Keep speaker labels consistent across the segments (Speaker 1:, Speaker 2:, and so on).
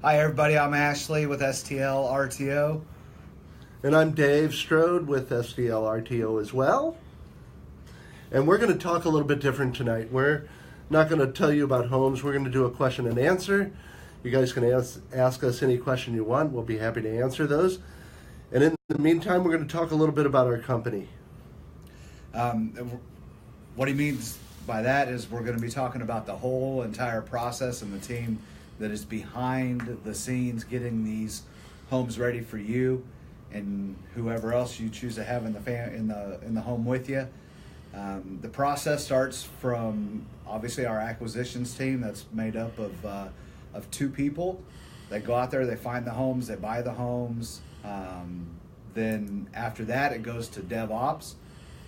Speaker 1: Hi everybody, I'm Ashley with STL RTO.
Speaker 2: And I'm Dave Strode with STL RTO as well. And we're going to talk a little bit different tonight. We're not going to tell you about homes. We're going to do a question and answer. You guys can ask us any question you want. We'll be happy to answer those. And in the meantime, we're going to talk a little bit about our company.
Speaker 1: What he means by that is we're going to be talking about the whole entire process and the team that is behind the scenes getting these homes ready for you and whoever else you choose to have in the home with you. The process starts from obviously our acquisitions team that's made up of two people. They go out there, they find the homes, they buy the homes. Then after that, it goes to DevOps,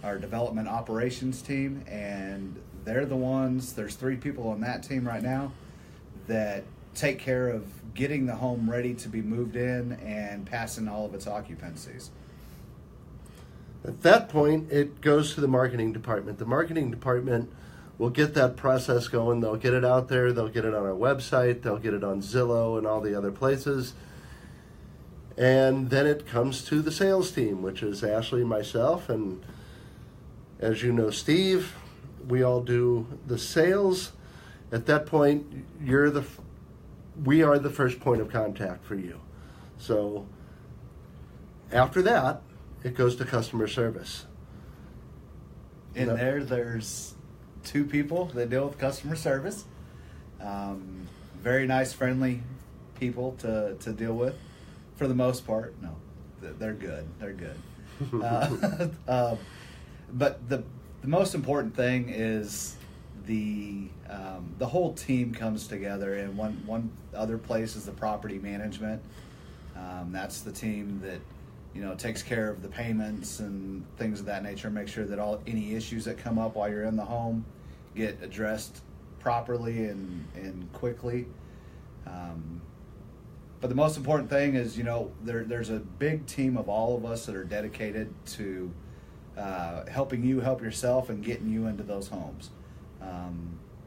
Speaker 1: our development operations team, and they're the ones. There's 3 people on that team right now that take care of getting the home ready to be moved in and passing all of its occupancies.
Speaker 2: At that point, it goes to the marketing department. The marketing department will get that process going. They'll get it out there. They'll get it on our website. They'll get it on Zillow and all the other places. And then it comes to the sales team, which is Ashley, myself, and as you know, Steve. We all do the sales. At that point, we are the first point of contact for you. So after that, it goes to customer service.
Speaker 1: There's 2 people that deal with customer service. Very nice, friendly people to deal with for the most part. No, they're good. They're good. But the most important thing is the whole team comes together, and one other place is the property management. That's the team that takes care of the payments and things of that nature. Make sure that any issues that come up while you're in the home get addressed properly and quickly. But the most important thing is there's a big team of all of us that are dedicated to helping you help yourself and getting you into those homes.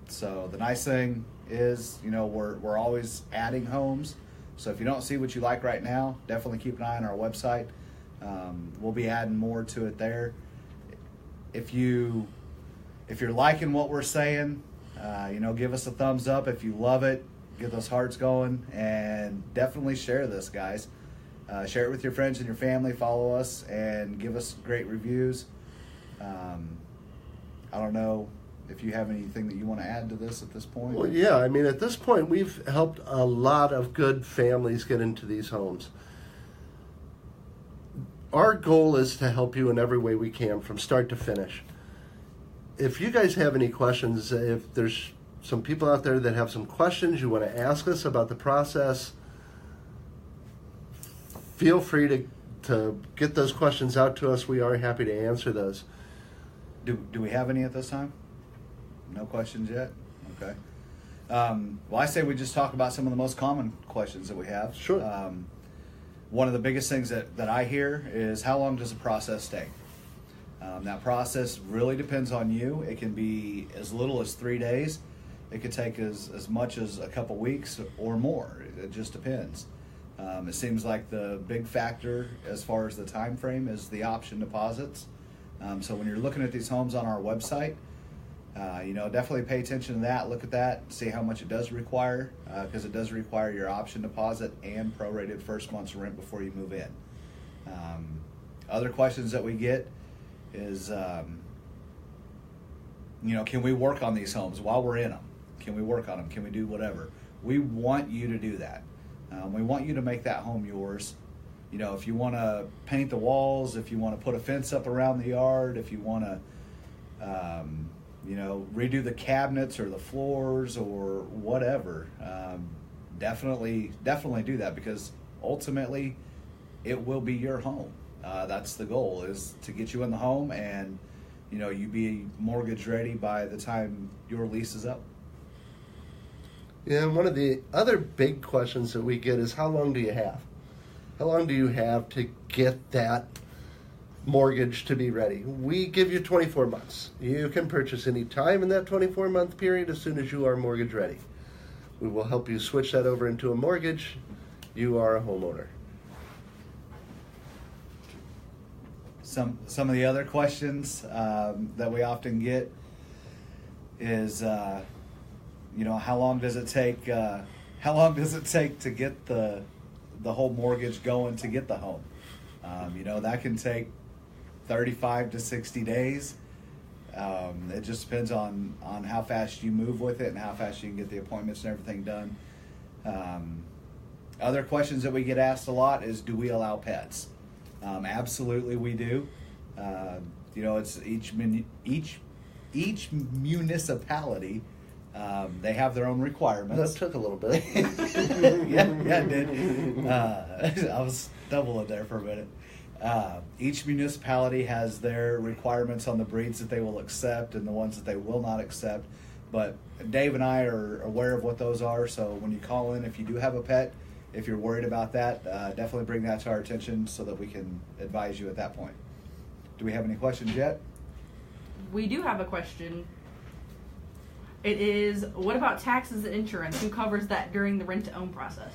Speaker 1: So the nice thing is, we're always adding homes. So if you don't see what you like right now, definitely keep an eye on our website. We'll be adding more to it there. If you're liking what we're saying, give us a thumbs up. If you love it, get those hearts going, and definitely share this, guys. Share it with your friends and your family. Follow us and give us great reviews. I don't know if you have anything that you want to add to this at this point.
Speaker 2: Well, yeah, at this point, we've helped a lot of good families get into these homes. Our goal is to help you in every way we can from start to finish. If you guys have any questions, if there's some people out there that have some questions you want to ask us about the process, feel free to get those questions out to us. We are happy to answer those.
Speaker 1: Do we have any at this time? No questions yet? Okay. Well, I say we just talk about some of the most common questions that we have.
Speaker 2: Sure.
Speaker 1: One of the biggest things that I hear is, how long does the process take? That process really depends on you. It can be as little as 3 days. It could take as much as a couple weeks or more. It just depends. It seems like the big factor as far as the time frame is the option deposits. So when you're looking at these homes on our website, definitely pay attention to that. Look at that, see how much it does require, because it does require your option deposit and prorated first month's rent before you move in. Other questions that we get is, can we work on these homes while we're in them? Can we work on them? Can we do whatever? We want you to do that. We want you to make that home yours. If you want to paint the walls, if you want to put a fence up around the yard, if you want to, redo the cabinets or the floors or whatever, definitely do that, because ultimately it will be your home. That's the goal, is to get you in the home and, you be mortgage ready by the time your lease is up.
Speaker 2: Yeah, and one of the other big questions that we get is, how long do you have? How long do you have to get that mortgage to be ready? We give you 24 months. You can purchase any time in that 24-month period as soon as you are mortgage ready. We will help you switch that over into a mortgage. You are a homeowner.
Speaker 1: Some of the other questions that we often get is, how long does it take? How long does it take to get the whole mortgage going to get the home? That can take 35 to 60 days. It just depends on how fast you move with it and how fast you can get the appointments and everything done. Other questions that we get asked a lot is, do we allow pets? Absolutely, we do. It's each municipality. They have their own requirements.
Speaker 2: That took a little bit.
Speaker 1: yeah, it did. I was doubling there for a minute. Each municipality has their requirements on the breeds that they will accept and the ones that they will not accept. But Dave and I are aware of what those are. So when you call in, if you do have a pet, if you're worried about that, definitely bring that to our attention so that we can advise you at that point. Do we have any questions yet?
Speaker 3: We do have a question. It is, what about taxes and insurance? Who covers that during the rent-to-own process?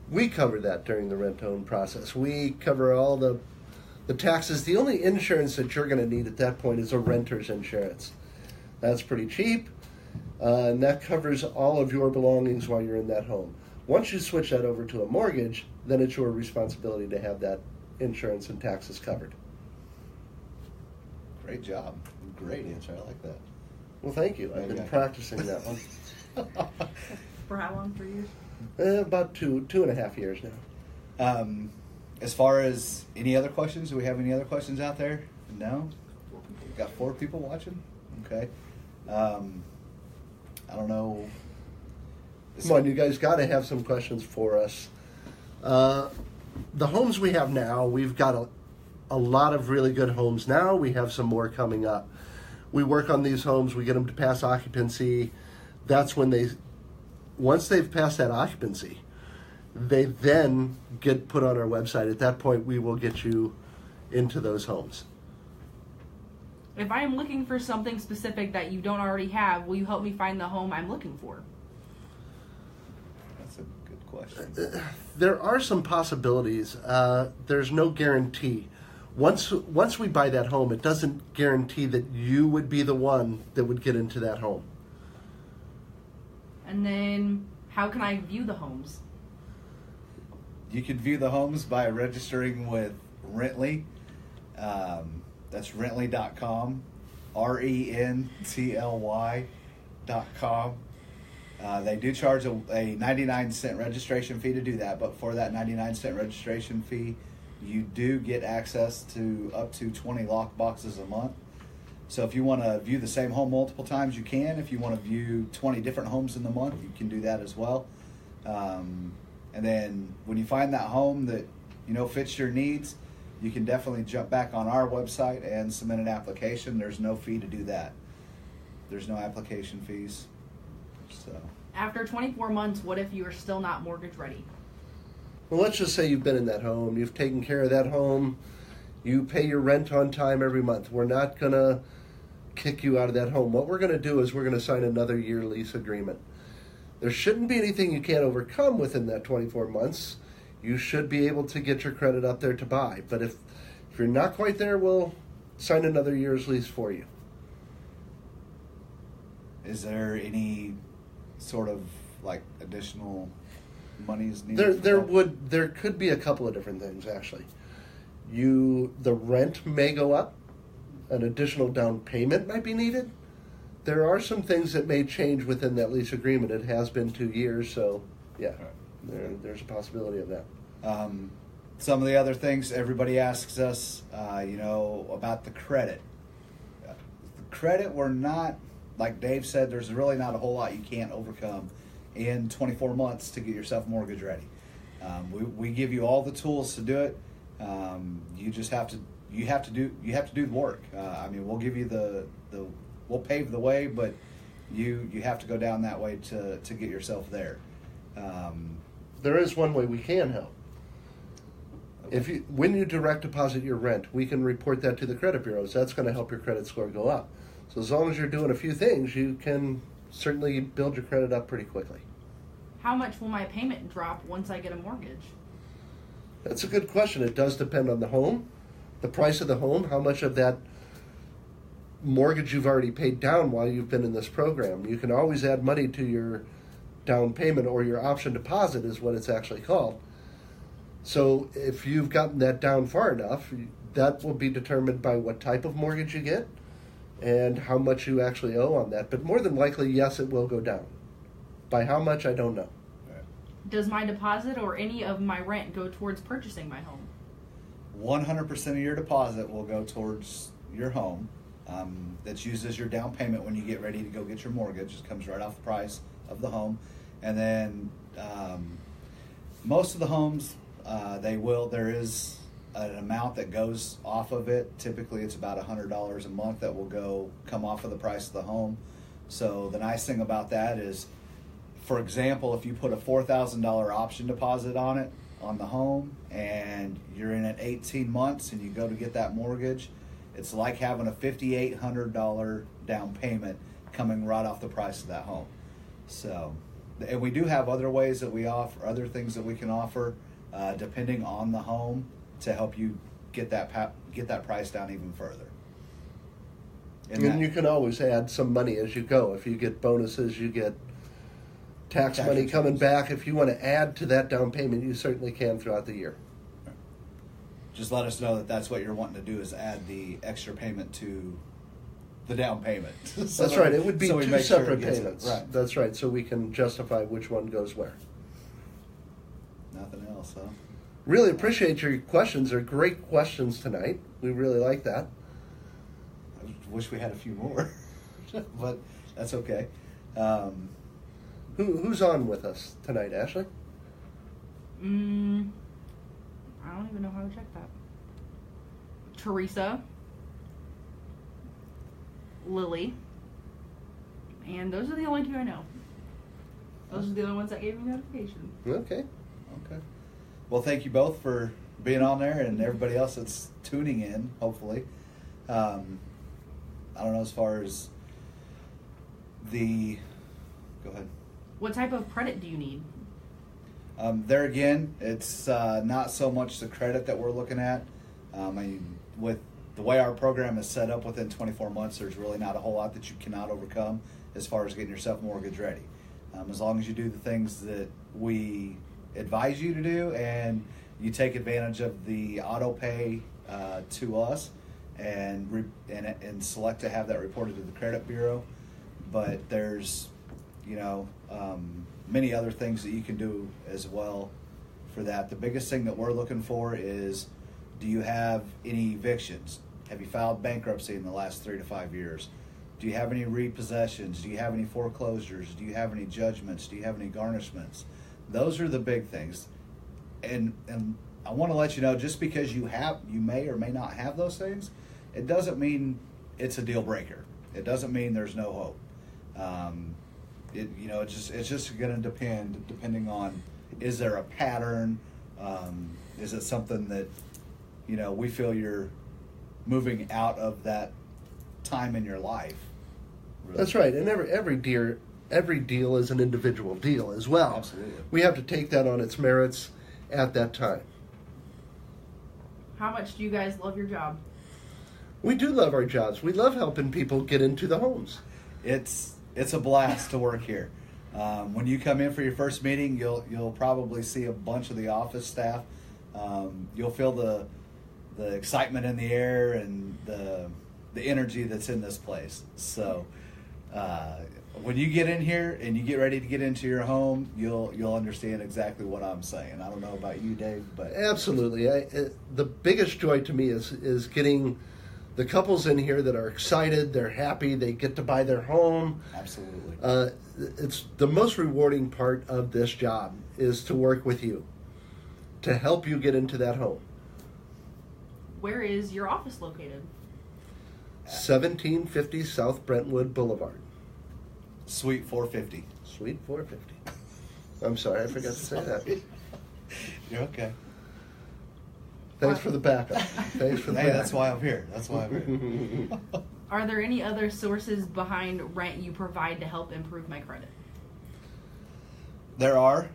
Speaker 2: We cover that during the rent-to-own process. We cover all the taxes. The only insurance that you're going to need at that point is a renter's insurance. That's pretty cheap, and that covers all of your belongings while you're in that home. Once you switch that over to a mortgage, then it's your responsibility to have that insurance and taxes covered.
Speaker 1: Great job. Great answer. I like that.
Speaker 2: Well, thank you. I've been practicing that one.
Speaker 3: For how long? 3 years?
Speaker 2: About two and a half years now.
Speaker 1: As far as any other questions, do we have any other questions out there? No? We've got 4 people watching? Okay. I don't know.
Speaker 2: Come on, you guys got to have some questions for us. The homes we have now, we've got a lot of really good homes now. We have some more coming up. We work on these homes. We get them to pass occupancy. That's when once they've passed that occupancy, they then get put on our website. At that point, we will get you into those homes.
Speaker 3: If I am looking for something specific that you don't already have, will you help me find the home I'm looking for?
Speaker 1: That's a good question.
Speaker 2: There are some possibilities. There's no guarantee. Once we buy that home, it doesn't guarantee that you would be the one that would get into that home.
Speaker 3: And then, how can I view the homes?
Speaker 1: You can view the homes by registering with Rently. That's Rently.com, RENTLY.com. They do charge a 99-cent registration fee to do that, but for that 99-cent registration fee, you do get access to up to 20 lock boxes a month. So if you want to view the same home multiple times, you can. If you want to view 20 different homes in the month, you can do that as well. And then when you find that home that fits your needs, you can definitely jump back on our website and submit an application. There's no fee to do that. There's no application fees. So
Speaker 3: After 24 months, what if you are still not mortgage ready?
Speaker 2: Well, let's just say you've been in that home. You've taken care of that home. You pay your rent on time every month. We're not going to kick you out of that home. What we're going to do is we're going to sign another year lease agreement. There shouldn't be anything you can't overcome within that 24 months. You should be able to get your credit up there to buy. But if you're not quite there, we'll sign another year's lease for you.
Speaker 1: is there any sort of additional monies needed?
Speaker 2: There could be a couple of different things actually. The rent may go up, an additional down payment might be needed. There are some things that may change within that lease agreement. It has been 2 years, so yeah, there's a possibility of that.
Speaker 1: Some of the other things everybody asks us, about the credit. The credit, we're not, like Dave said, there's really not a whole lot you can't overcome in 24 months to get yourself mortgage ready. We give you all the tools to do it. You just have to do the work. We'll give you we'll pave the way, but you have to go down that way to get yourself there.
Speaker 2: There is one way we can help. Okay. When you direct deposit your rent, we can report that to the credit bureaus. That's going to help your credit score go up. So as long as you're doing a few things, you can certainly build your credit up pretty quickly.
Speaker 3: how much will my payment drop once I get a mortgage?
Speaker 2: That's a good question. It does depend on the home, the price of the home, how much of that mortgage you've already paid down while you've been in this program. You can always add money to your down payment, or your option deposit is what it's actually called. So if you've gotten that down far enough, that will be determined by what type of mortgage you get and how much you actually owe on that. But more than likely, yes, it will go down. By how much, I don't know.
Speaker 3: Does my deposit or any of my rent go towards purchasing my home?
Speaker 1: 100% of your deposit will go towards your home. That's used as your down payment when you get ready to go get your mortgage. It comes right off the price of the home. And then most of the homes, there is an amount that goes off of it. Typically it's about $100 a month that will come off of the price of the home. So the nice thing about that is, for example, if you put a $4,000 option deposit on it, on the home, and you're in it 18 months and you go to get that mortgage, it's like having a $5,800 down payment coming right off the price of that home. So, and we do have other ways that we offer, other things that we can offer, depending on the home, to help you get that price down even further.
Speaker 2: And you can always add some money as you go. If you get bonuses, you get tax money
Speaker 1: returns
Speaker 2: coming back. If you want to add to that down payment, you certainly can throughout the year.
Speaker 1: Just let us know that that's what you're wanting to do, is add the extra payment to the down payment.
Speaker 2: That's right. It would be two separate payments.
Speaker 1: Right.
Speaker 2: That's right. So we can justify which one goes where.
Speaker 1: Nothing else, huh?
Speaker 2: Really appreciate your questions. They're great questions tonight. We really like that.
Speaker 1: I wish we had a few more, but that's okay.
Speaker 2: Who's on with us tonight, Ashley?
Speaker 3: I don't even know how to check that. Teresa, Lily, and those are the only two I know. Those are the only ones that gave me notification.
Speaker 2: Okay.
Speaker 1: Well, thank you both for being on there, and everybody else that's tuning in, hopefully. I don't know, as far as go ahead.
Speaker 3: What type of credit do you need?
Speaker 1: There again, it's not so much the credit that we're looking at. With the way our program is set up, within 24 months, there's really not a whole lot that you cannot overcome as far as getting yourself mortgage ready. As long as you do the things that we advise you to do, and you take advantage of the auto pay to us, and select to have that reported to the credit bureau. But there's many other things that you can do as well for that. The biggest thing that we're looking for is, do you have any evictions? Have you filed bankruptcy in the last 3 to 5 years? Do you have any repossessions? Do you have any foreclosures? Do you have any judgments? Do you have any garnishments? Those are the big things. And I want to let you know, just because you may or may not have those things, it doesn't mean it's a deal breaker. It doesn't mean there's no hope. It's just going to depending on, is there a pattern? Is it something that, we feel you're moving out of that time in your life? Really.
Speaker 2: That's right. And every deal is an individual deal as well.
Speaker 1: Absolutely.
Speaker 2: We have to take that on its merits at that time.
Speaker 3: How much do you guys love your job?
Speaker 2: We do love our jobs. We love helping people get into the homes.
Speaker 1: It's a blast to work here. When you come in for your first meeting, you'll probably see a bunch of the office staff. You'll feel the excitement in the air and the energy that's in this place. So when you get in here and you get ready to get into your home, you'll understand exactly what I'm saying. I don't know about you, Dave, but
Speaker 2: absolutely. The biggest joy to me is getting the couples in here that are excited, they're happy, they get to buy their home.
Speaker 1: Absolutely.
Speaker 2: It's the most rewarding part of this job is to work with you, to help you get into that home.
Speaker 3: Where is your office located?
Speaker 2: 1750 South Brentwood Boulevard.
Speaker 1: Suite 450.
Speaker 2: Suite 450. I'm sorry, I forgot to say that.
Speaker 1: You're okay.
Speaker 2: Thanks for the backup. Thanks for the
Speaker 1: Hey,
Speaker 2: backup.
Speaker 1: that's why I'm here. That's why I'm here.
Speaker 3: Are there any other sources behind rent you provide to help improve my credit?
Speaker 1: There are.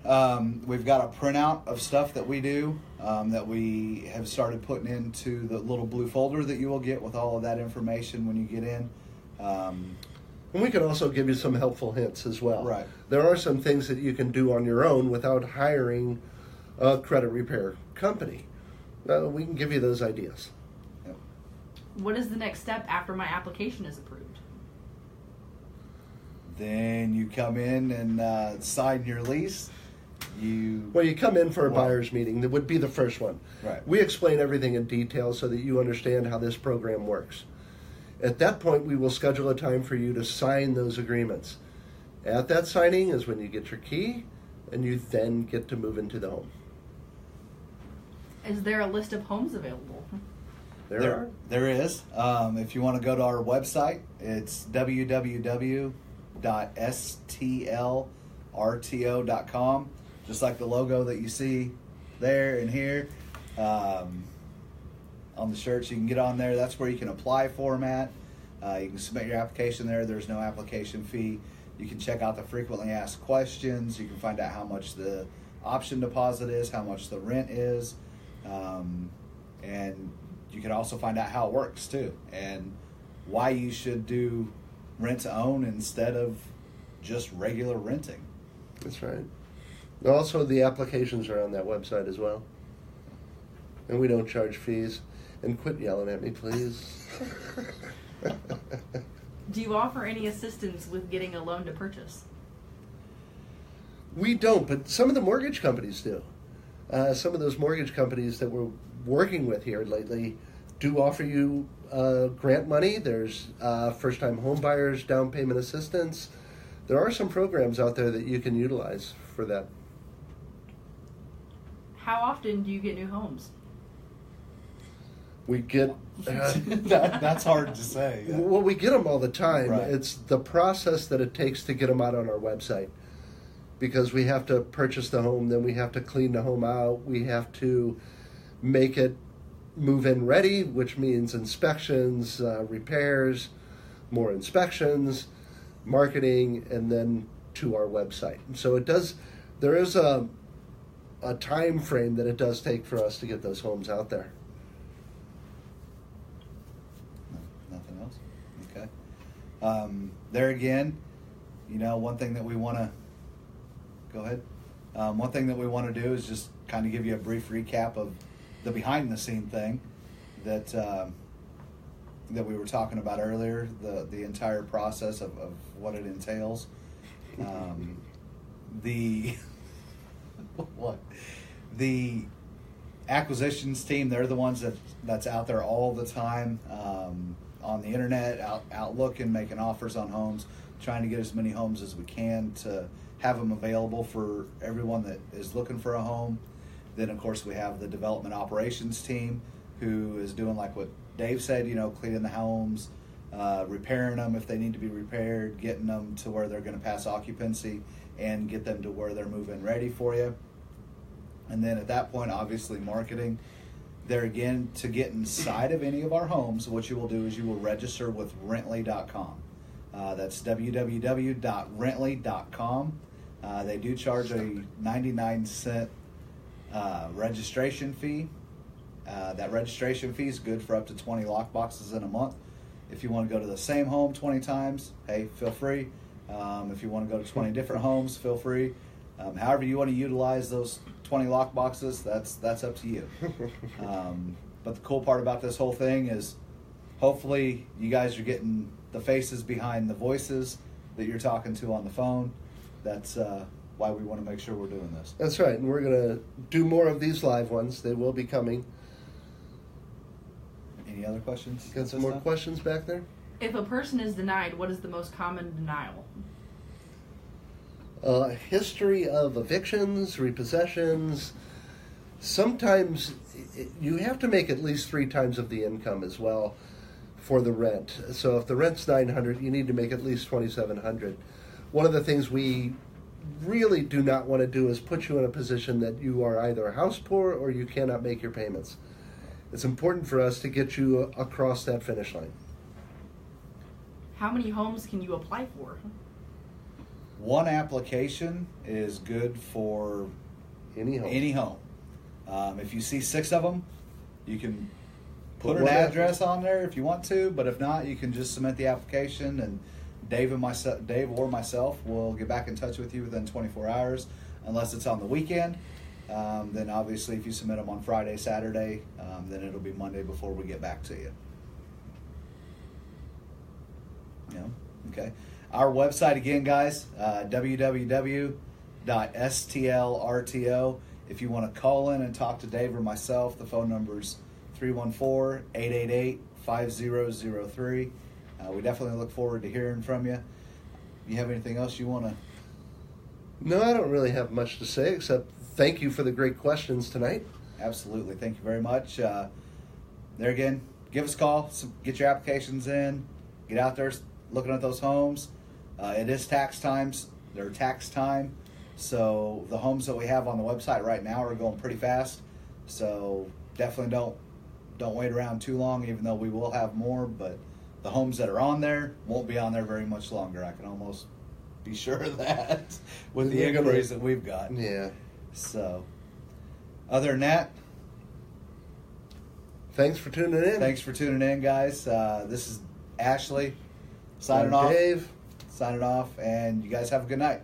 Speaker 1: We've got a printout of stuff that we do that we have started putting into the little blue folder that you will get with all of that information when you get in.
Speaker 2: And we can also give you some helpful hints as well.
Speaker 1: Right.
Speaker 2: There are some things that you can do on your own without hiring a credit repair company. We can give you those ideas.
Speaker 1: Yep.
Speaker 3: What is the next step after my application is approved?
Speaker 1: Then you come in and sign your lease.
Speaker 2: Well, you come in for a buyer's meeting. That would be the first one.
Speaker 1: Right.
Speaker 2: We explain everything in detail so that you understand how this program works. At that point, we will schedule a time for you to sign those agreements. At that signing is when you get your key, and you then get to move into the home.
Speaker 3: Is there a list of homes available?
Speaker 2: There
Speaker 1: is. If you want to go to our website, it's www.stlrto.com. Just like the logo that you see there and here on the shirts. You can get on there. That's where you can apply for them at. You can submit your application there. There's no application fee. You can check out the frequently asked questions. You can find out how much the option deposit is, how much the rent is, and you can also find out how it works too, and why you should do rent to own instead of just regular renting.
Speaker 2: That's right. Also, the applications are on that website as well. And we don't charge fees. And quit yelling at me, please.
Speaker 3: Do you offer any assistance with getting a loan to purchase?
Speaker 2: We don't, but some of the mortgage companies do. Some of those mortgage companies that we're working with here lately do offer you grant money. There's first-time home buyers down payment assistance. There are some programs out there that you can utilize for that.
Speaker 3: How often do you get new homes?
Speaker 2: We get
Speaker 1: That's hard to say.
Speaker 2: well, we get them all the time.
Speaker 1: Right.
Speaker 2: It's the process that it takes to get them out on our website, because we have to purchase the home, then we have to clean the home out, we have to make it move-in ready, which means inspections, repairs, more inspections, marketing, and then to our website. So it does. There is a time frame that it does take for us to get those homes out there.
Speaker 1: Nothing else? Okay. There again, one thing that we want to go ahead. One thing that we want to do is just kind of give you a brief recap of the behind-the-scene thing that we were talking about earlier. The entire process of what it entails. The acquisitions team, they're the ones that's out there all the time on the internet, out looking, making offers on homes, trying to get as many homes as we can to have them available for everyone that is looking for a home. Then, of course, we have the development operations team who is doing like what Dave said, cleaning the homes, repairing them if they need to be repaired, getting them to where they're going to pass occupancy and get them to where they're move-in ready for you. And then at that point, obviously, marketing. There again, to get inside of any of our homes, what you will do is you will register with Rently.com. That's www.rently.com. They do charge a 99-cent registration fee. That registration fee is good for up to 20 lock boxes in a month. If you want to go to the same home 20 times, hey, feel free. If you want to go to 20 different homes, feel free. However you want to utilize those 20 lock boxes, that's up to you. But the cool part about this whole thing is hopefully you guys are getting the faces behind the voices that you're talking to on the phone. That's why we want to make sure we're doing this.
Speaker 2: That's right, and we're going to do more of these live ones. They will be coming.
Speaker 1: Any other questions?
Speaker 2: Got some more questions back there?
Speaker 3: If a person is denied, what is the most common denial?
Speaker 2: History of evictions, repossessions. Sometimes you have to make at least 3 times of the income as well for the rent. So if the rent's $900, you need to make at least $2,700. One of the things we really do not want to do is put you in a position that you are either house poor or you cannot make your payments. It's important for us to get you across that finish line.
Speaker 3: How many homes can you apply for?
Speaker 1: one application is good for
Speaker 2: Any home.
Speaker 1: If you see 6 of them, you can put an
Speaker 2: one
Speaker 1: address on there if you want to, but if not, you can just submit the application, and Dave or myself will get back in touch with you within 24 hours, unless it's on the weekend. Then obviously if you submit them on Friday, Saturday, then it'll be Monday before we get back to you. Okay. Our website again, guys, www.stlrto. If you want to call in and talk to Dave or myself, the phone number is 314-888-5003. We definitely look forward to hearing from you. You have anything else you want to?
Speaker 2: No, I don't really have much to say except thank you for the great questions tonight.
Speaker 1: Absolutely. Thank you very much. There again, give us a call, get your applications in, get out there looking at those homes. It is tax times. They're tax time. So the homes that we have on the website right now are going pretty fast. So definitely don't wait around too long, even though we will have more. But the homes that are on there won't be on there very much longer. I can almost be sure of that with the inquiries that we've got.
Speaker 2: Yeah.
Speaker 1: So other than that,
Speaker 2: thanks for tuning in.
Speaker 1: thanks for tuning in, guys. This is Ashley signing
Speaker 2: I'm
Speaker 1: off.
Speaker 2: Dave.
Speaker 1: Signing off, and you guys have a good night.